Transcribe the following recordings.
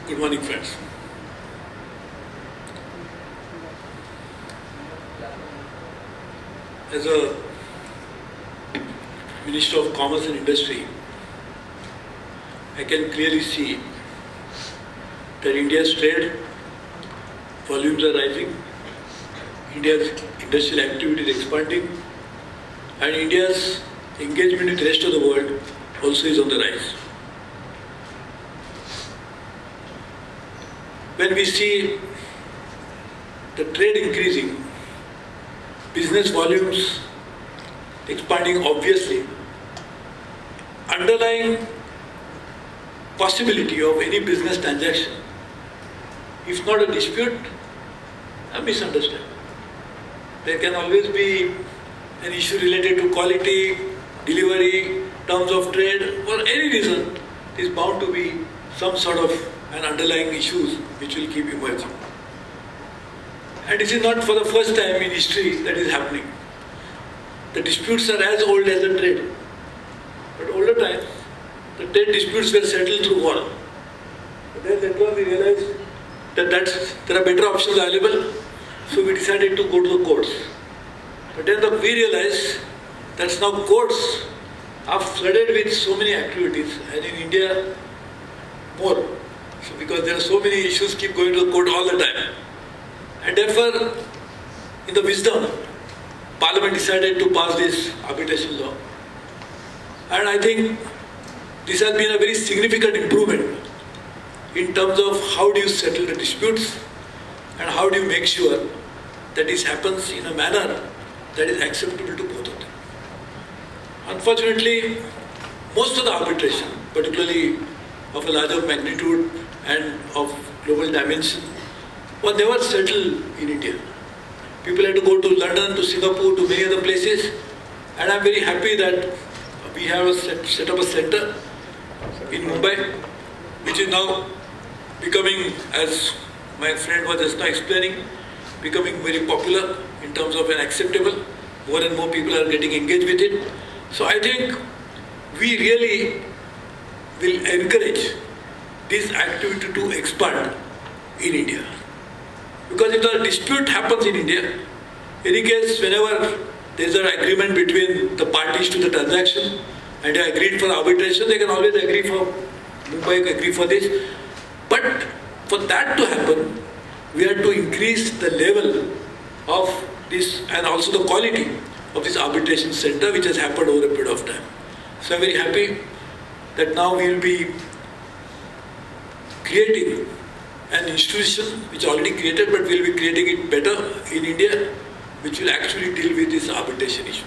Good morning, friends. As a Minister of Commerce and Industry, I can clearly see that India's trade volumes are rising, India's industrial activity is expanding, and India's engagement with the rest of the world also is on the rise. When we see the trade increasing, business volumes expanding obviously, underlying possibility of any business transaction, if not a dispute, a misunderstanding. There can always be an issue related to quality, delivery, terms of trade, for any reason, there is bound to be some sort of an underlying issues which will keep emerging. And this is not for the first time in history that is happening. The disputes are as old as the trade. But older times, the trade disputes were settled through war. But then later on we realized that there are better options available, so we decided to go to the courts. But then we realized that now courts are flooded with so many activities, and in India, more. So because there are so many issues keep going to the court all the time. And therefore, in the wisdom, Parliament decided to pass this arbitration law. And I think this has been a very significant improvement in terms of how do you settle the disputes and how do you make sure that this happens in a manner that is acceptable to both of them. Unfortunately, most of the arbitration, particularly of a larger magnitude and of global dimension, was never settled in India. People had to go to London, to Singapore, to many other places, and I'm very happy that we have set up a center in Mumbai, which is now becoming, as my friend was just now explaining, becoming very popular in terms of an acceptable. More and more people are getting engaged with it. So I think we really will encourage this activity to expand in India. Because if the dispute happens in India, in any case, whenever there is an agreement between the parties to the transaction and they agreed for arbitration, they can always agree for Mumbai, agree for this. But for that to happen, we have to increase the level of this and also the quality of this arbitration center, which has happened over a period of time. So I'm very happy that now we will be creating an institution which is already created, but we will be creating it better in India, which will actually deal with these arbitration issues.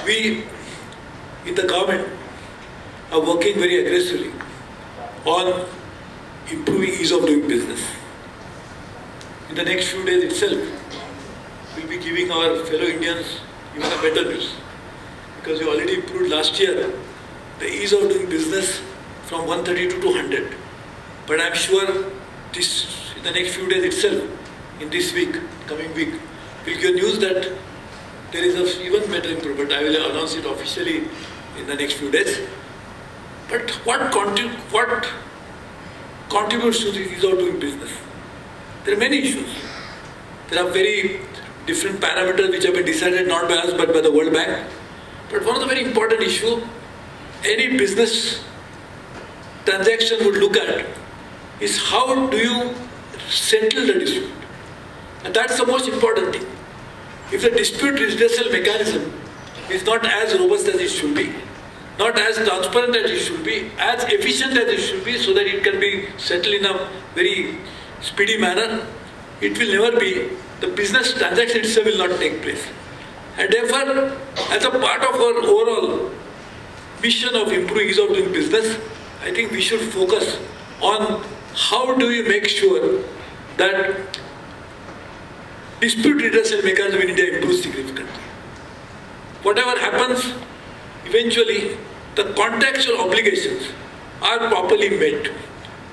We, in the government, are working very aggressively on improving ease of doing business. In the next few days itself, we'll be giving our fellow Indians even a better news. Because we already improved last year the ease of doing business from 130 to 200. But I'm sure this, in the next few days itself, in this week, coming week, we'll give news that there is an even better improvement. I will announce it officially in the next few days. But what contributes to the ease of doing business? There are many issues. There are very different parameters which have been decided not by us but by the World Bank. But one of the very important issues any business transaction would look at is how do you settle the dispute. And that's the most important thing. If the dispute redressal mechanism is not as robust as it should be, not as transparent as it should be, as efficient as it should be, so that it can be settled in a very speedy manner, it will never be, the business transaction itself will not take place. And therefore, as a part of our overall mission of improving ease of doing business, I think we should focus on how do we make sure that dispute redressal mechanism in India improves significantly. Whatever happens, eventually the contractual obligations are properly met.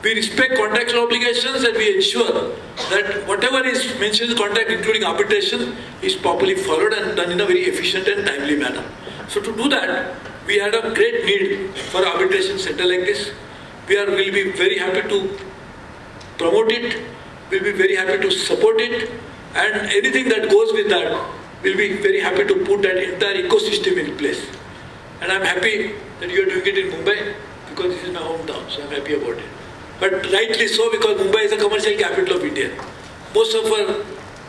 We respect contractual obligations and we ensure that whatever is mentioned in the contract, including arbitration, is properly followed and done in a very efficient and timely manner. So to do that, we had a great need for arbitration center like this. will be very happy to promote it, will be very happy to support it, and anything that goes with that, will be very happy to put that entire ecosystem in place. And I'm happy that you are doing it in Mumbai, because this is my hometown, so I'm happy about it. But rightly so, because Mumbai is the commercial capital of India. Most of our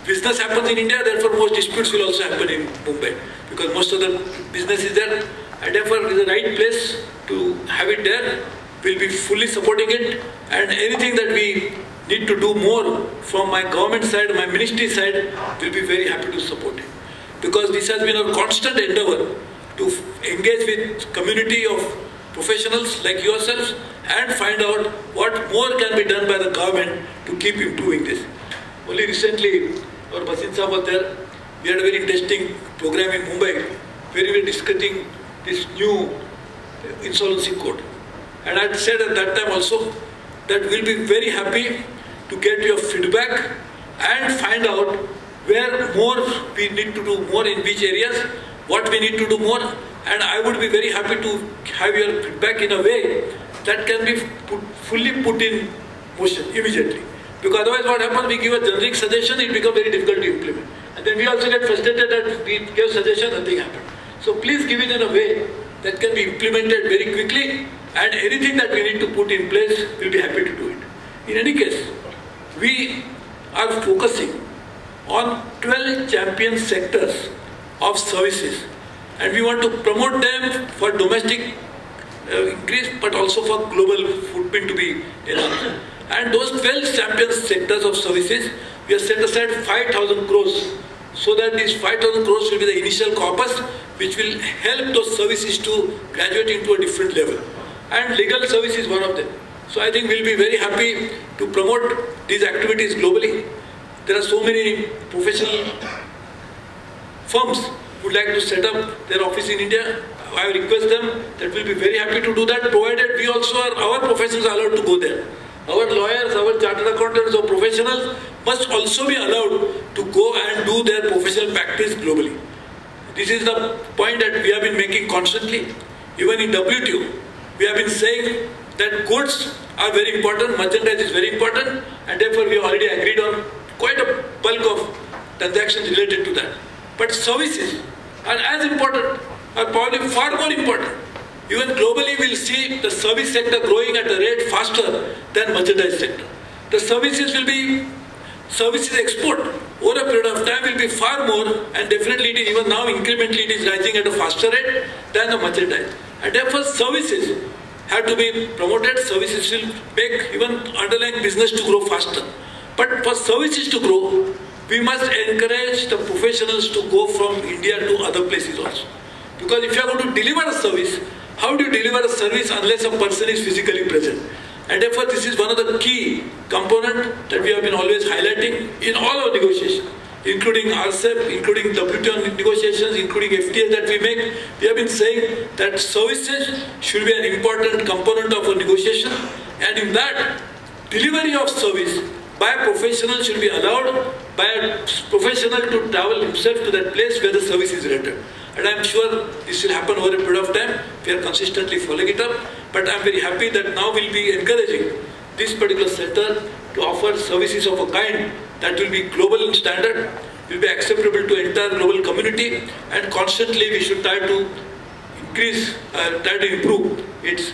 business happens in India, therefore most disputes will also happen in Mumbai, because most of the business is there, and therefore it is the right place to have it there. We'll be fully supporting it, and anything that we need to do more from my government side, my ministry side, we'll be very happy to support it. Because this has been a constant endeavor to engage with community of professionals like yourselves and find out what more can be done by the government to keep improving this. Only recently, our Basin Saab was there. We had a very interesting program in Mumbai where we were discussing this new insolvency code. And I had said at that time also that we'll be very happy to get your feedback and find out where more we need to do more, in which areas, what we need to do more. And I would be very happy to have your feedback in a way that can be fully put in motion immediately. Because otherwise what happens, we give a generic suggestion, it becomes very difficult to implement. And then we also get frustrated that we give suggestion, nothing happened. So please give it in a way that can be implemented very quickly, and anything that we need to put in place, we'll be happy to do it. In any case, we are focusing on 12 champion sectors of services, and we want to promote them for domestic increase, but also for global footprint to be enhanced. And those 12 champion sectors of services, we have set aside 5,000 crores, so that these 5,000 crores will be the initial corpus, which will help those services to graduate into a different level. And legal service is one of them. So I think we'll be very happy to promote these activities globally. There are so many professional firms who would like to set up their office in India. I request them that we'll be very happy to do that, provided we also are, our professionals are allowed to go there. Our lawyers, our chartered accountants or professionals must also be allowed to go and do their professional practice globally. This is the point that we have been making constantly. Even in WTO, we have been saying that goods are very important, merchandise is very important, and therefore we have already agreed on quite a bulk of transactions related to that. But services are as important, are probably far more important. Even globally, we'll see the service sector growing at a rate faster than merchandise sector. The services export over a period of time will be far more, and definitely it is, even now incrementally it is rising at a faster rate than the merchandise. And therefore services have to be promoted. Services will make even underlying business to grow faster. But for services to grow, we must encourage the professionals to go from India to other places also. Because if you are going to deliver a service, how do you deliver a service unless a person is physically present? And therefore this is one of the key components that we have been always highlighting in all our negotiations, including RCEP, including WTO negotiations, including FTAs that we make. We have been saying that services should be an important component of a negotiation, and in that, delivery of service by a professional should be allowed by a professional to travel himself to that place where the service is rendered. And I am sure this will happen over a period of time. We are consistently following it up. But I am very happy that now we will be encouraging this particular center to offer services of a kind that will be global in standard, will be acceptable to entire global community, and constantly we should try to increase, try to improve its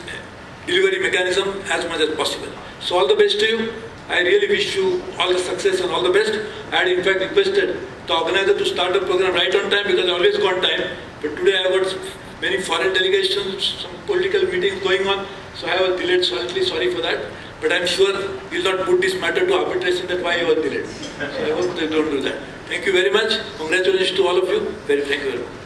delivery mechanism as much as possible. So all the best to you. I really wish you all the success and all the best. I had in fact requested the organizer to start the program right on time, because I always go on time. But today I have got many foreign delegations, some political meetings going on, so I have delayed slightly, sorry for that. But I am sure you will not put this matter to arbitration, that why you were delayed. So I hope they don't do that. Thank you very much. Congratulations to all of you. Thank you very much.